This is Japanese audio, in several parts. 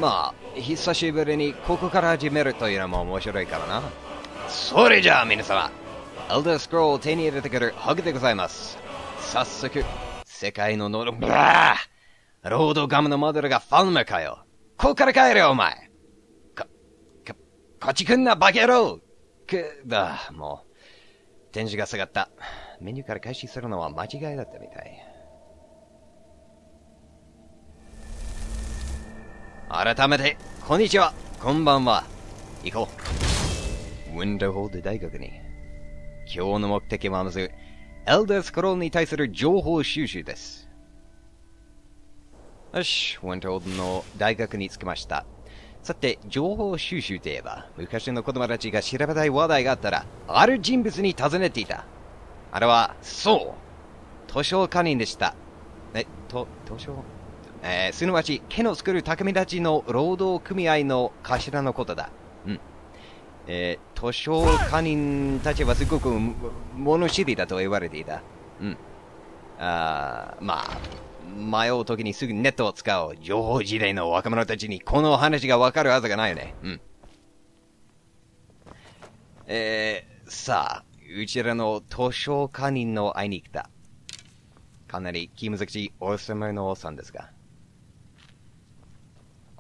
まあ、久しぶりにここから始めるというのも面白いからな。それじゃあ皆様、エルダースクロールを手に入れてくるハグでございます。早速、世界のロードガムのモデルがファンマかよ。ここから帰れよ、お前。こっち来んな、バカ野郎。もう、テンションが下がった。メニューから開始するのは間違いだったみたい。改めて、こんにちは、こんばんは。行こう。ウィンドウホール大学に。今日の目的はまず、エルダースクロールに対する情報収集です。よし、ウィンドウホールの大学に着きました。さて、情報収集といえば、昔の子供たちが調べたい話題があったら、ある人物に尋ねていた。あれは、そう、図書館員でした。図書すなわち、毛の作る匠たちの労働組合の頭のことだ。図書館員たちはすごく物知りだと言われていた。まあ、迷う時にすぐネットを使う情報時代の若者たちにこの話がわかるはずがないよね。さあ、うちらの図書館員の会いに来た。かなり気難しいお様のおっさんですが。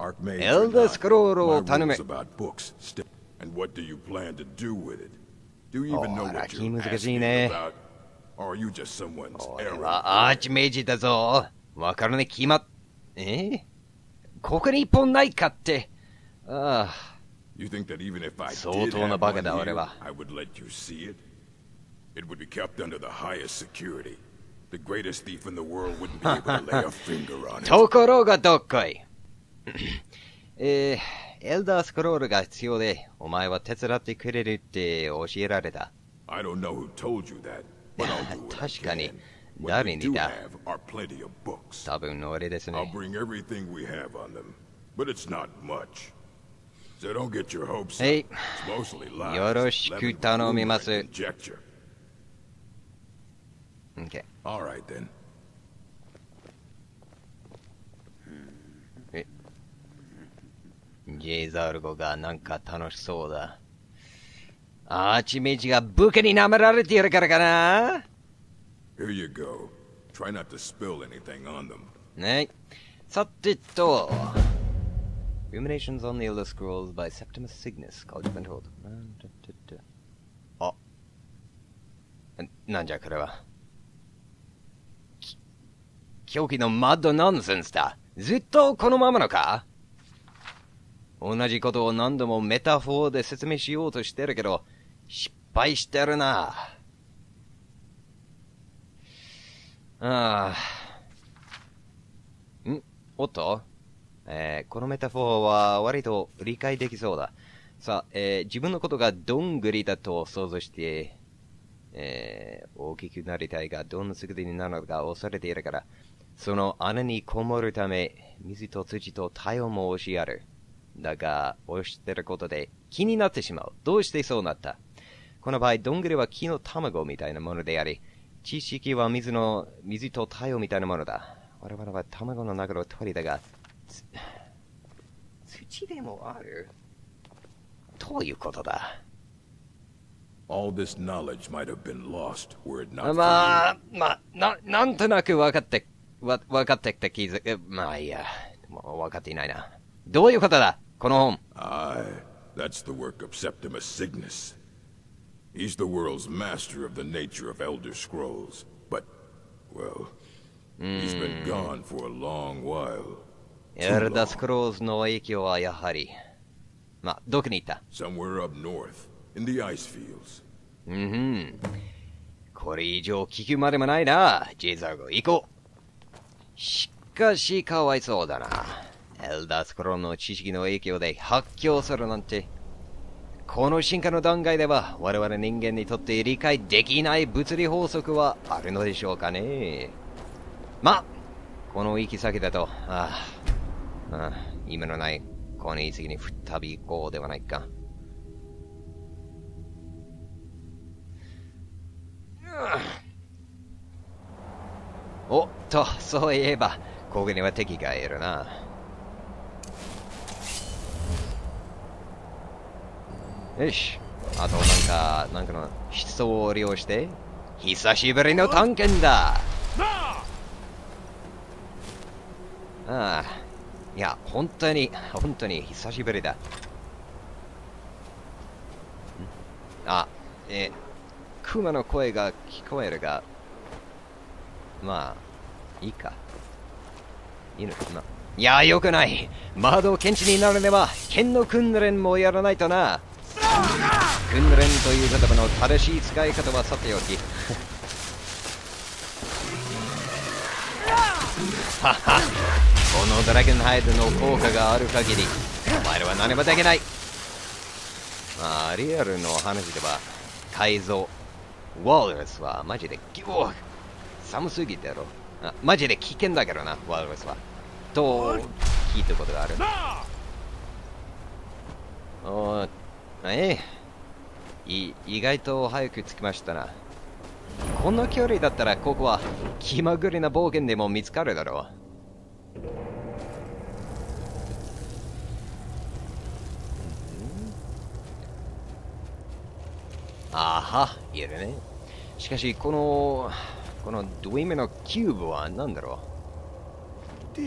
エルダースクロールを頼む。ほら、気難しいね。俺はアーチメイジだぞ。わからね決まっ、ここに一本ないかって。相当なバカだ、俺は。ところがどっこい。エルダースクロールが必要で、お前は手伝ってくれるって教えられた。確かに、誰にだ。多分俺ですね。よろしく頼みます。OK。ジェイザールゴがなんか楽しそうだ。アーチメイジが武家に舐められているからかな。ね。さてと。Ruminations on the Elder Scrolls by Septimus Signus. College Controlled. あ。なんじゃこれは。狂気のマッドナンセンスだ。ずっとこのままのか？同じことを何度もメタフォーで説明しようとしてるけど、失敗してるな。おっと、このメタフォーは割と理解できそうだ。さあ、自分のことがどんぐりだと想像して、大きくなりたいがどんな姿になるのか恐れているから、その穴にこもるため、水と土と太陽も押しやる。だが、押してることで気になってしまう。どうしてそうなった？この場合、どんぐりは木の卵みたいなものであり、知識は水と太陽みたいなものだ。我々は卵の中の鳥だが、土でもある？どういうことだ？なんとなく分かってきた気づく。まあいいや。もう分かっていないな。どういうことだこの本。That's the work of Septimus Signus. He's the world's master of the nature of Elder Scrolls. But, well, he's been gone for a long while. エルダースクローズの影響はやはり。まあ、どこに行った？ Somewhere up north, in the ice fields. これ以上聞くまでもないな、ジェイザーゴ。行こう。しかし、かわいそうだな。エルダースクロールの知識の影響で発狂するなんて。この進化の段階では我々人間にとって理解できない物理法則はあるのでしょうかね。ま、この行き先だと、今のないこの言い過ぎに再び行こうではないか。おっと、そういえば、ここには敵がいるな。よし。あとなんかの質を利用して、久しぶりの探検だ。ああ。いや、本当に久しぶりだ。あ、クマの声が聞こえるが、まあ、いいか。いいのかな。いや、よくない。窓検知になるには、剣の訓練もやらないとな。訓練という言葉の正しい使い方はさておき。はは、このドラゴンハイドの効果がある限り、お前らは何もできない。まあ、リアルの話では、改造、ワールスはマジで、寒すぎてやろ。マジで危険だけどな、ワールスは。と、聞いたことがある。意外と早く着きましたな。この距離だったらここは気まぐれな冒険でも見つかるだろう。あは、いるね。しかしこのドゥイメのキューブは何だろう。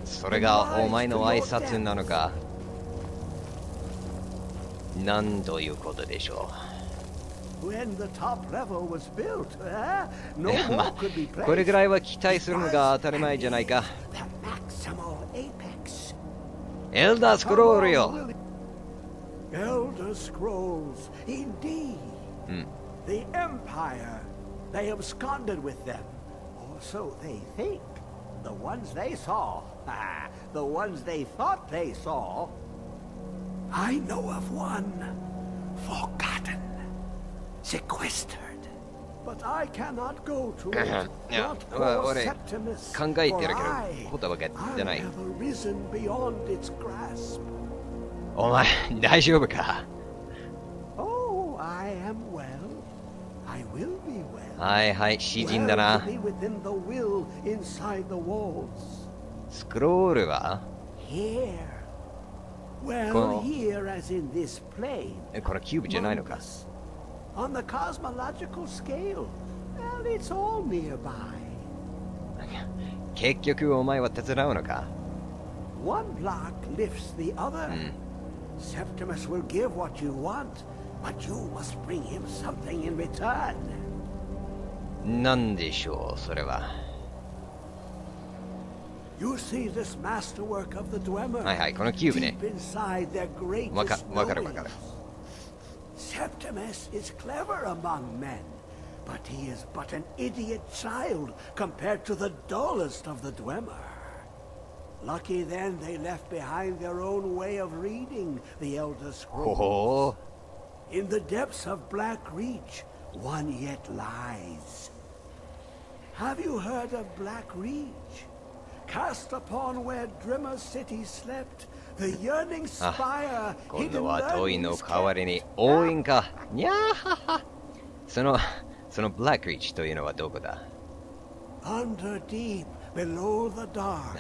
それがお前の挨拶なのか。何ということでしょう。まあ、これぐらいは期待するのが当たり前じゃないか。エルダースクロールよ。Elder Scrolls, indeed. The Empire, they absconded with them. Or so they think. The ones they saw, the ones they thought they saw. I know of one, forgotten, sequestered. But I cannot go to it. Not for Septimus, for I have never risen beyond its grasp. お前、大丈夫か？ Oh, I am well. I will be well. はいはい、詩人だな。スクロールは？ Here. Well, here as in this plane. これキューブじゃないのか？ On the cosmological scale. Well, it's all nearby. 結局お前は手伝うのか？ One block lifts the other. Septimus will give what you want, but you must bring him something in return. なんでしょう、それは。You see this masterwork of the Dwemer? はいはい、このキューブね。 Deep inside their greatest わかる。 Septimus is clever among men, but he is but an idiot child compared to the dullest of the Dwemer. Lucky then they left behind their own way of reading the Elder Scrolls. In the depths of Black Reach, one yet lies. Have you heard of Black Reach? Cast upon where Drimmer City slept, the yearning spire, 今度は遠いの代わりに応援か。にゃーはは。そのブラックリーチというのはどこだ？ Under deep, below the dark.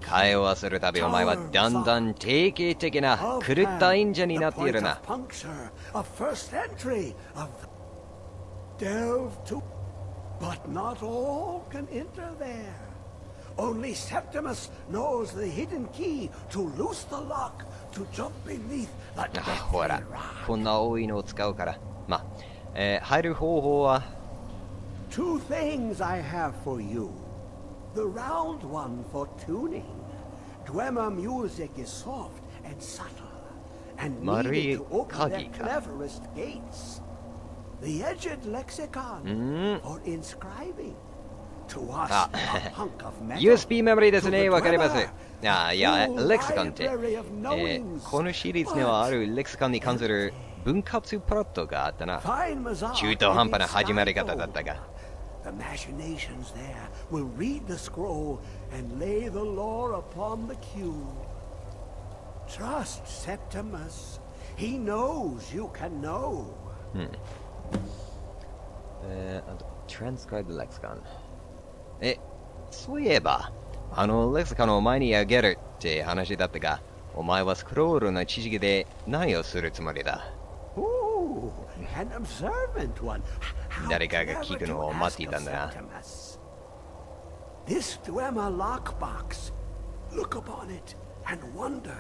会話するたびお前はだんだん定型的な狂った忍者になっているな。But not all can enter there. Only Septimus knows the hidden key to loose the lock, to jump beneath the deathly ほら、 rock. こんな多いのを使うから。まあ、入る方法は Two things I have for you. The round one for tuning. Dwemer music is soft and subtle, and needed to open their cleverest gates. The edged lexicon for inscribing. To us, a hunk of metal. USB メモリーですね、わかります。いや、レクシコンって、このシリーズにはあるレクシコンに関する分割プロットがあったな。中途半端な始まり方だったが。The machinations there will read the scroll and lay the lore upon the cube. Trust Septimus. He knows you can know. Transcribe the lexicon. そういえば、レクシコンを前にあげるって話だったが、お前はスクロールの知識で何をするつもりだ？ Ooh, an observant one. How 誰かが clever 聞くの to を待ってい ask たんだな。 Septimus. This Dwemer lockbox. Look upon it and wonder.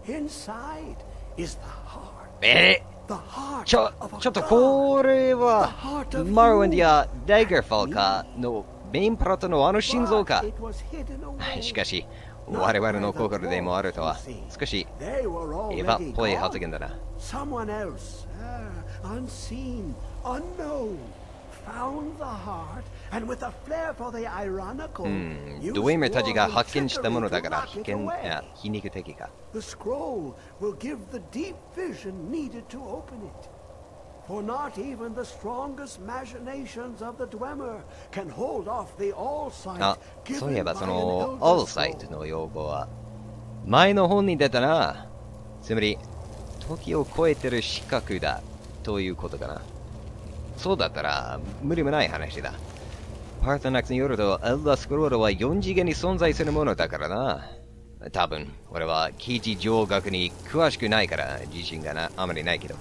Inside is the heart. The heart ちょ of a っと god. これは The heart of マルウィン you. やダイガーファルカのメインプロットのあの心臓か。 But it was hidden away. しかし我々の心でもあるとは少し They were エヴァ already っぽい gone. 発言だな。 Someone else, unseen, unknown, found the heart, and with a flair for the ironical, ドウェイメたちが発見したものだから皮肉的か。 The scroll will give the deep vision needed to open it. For not even the strongest machinations of the Dwemer can hold off the all-sight あ、そういえ given ば by そ an の elder All Sight scroll. の用語は前の本に出たな。つまり時を超えてる視覚だということかな。そうだったら無理もない話だ。パートナックスによるとエルダースクロールは4次元に存在するものだからな。多分俺は記事上学に詳しくないから自信があまりないけど、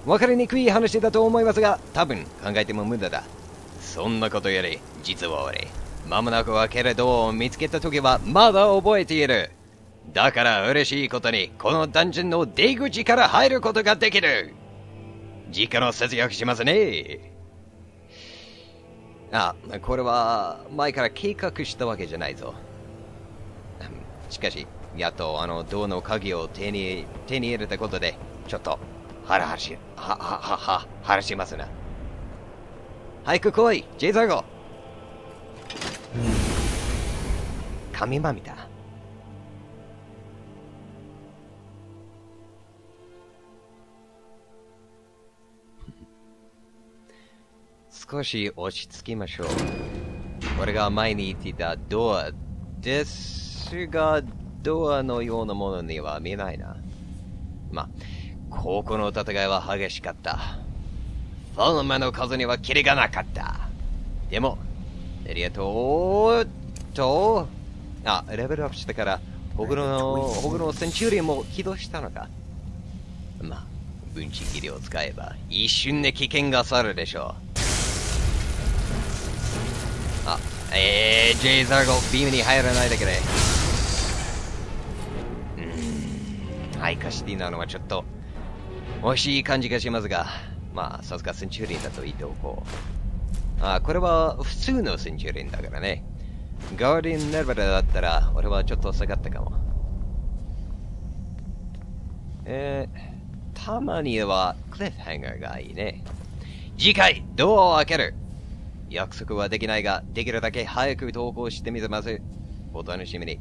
わかりにくい話だと思いますが、多分考えても無駄だ。そんなことより実は俺間もなく開けるドアを見つけた時はまだ覚えている。だから嬉しいことにこのダンジョンの出口から入ることができる。時間を節約しますね。これは前から計画したわけじゃないぞ。しかしやっとあのドアの鍵を手に入れたことでちょっと晴らしますな。早く来い、ジェイザーゴ。神まみた。少し落ち着きましょう。俺が前に言っていたドアですが、ドアのようなものには見えないな。ここの戦いは激しかった。フォルマの数にはキリがなかった。でも、エリアと、レベルアップしてから、ホグのセンチュリーも起動したのか。分子切りを使えば、一瞬で危険が去るでしょう。ジェイザーゴ、ビームに入らないだけで。カシティなのはちょっと、惜しい感じがしますが、さすがセンチュリーだと言っておこう。これは普通のセンチュリーだからね。ガーディンレベルだったら、俺はちょっと下がったかも。たまにはクリフハンガーがいいね。次回、ドアを開ける。約束はできないが、できるだけ早く投稿してみせます。お楽しみに。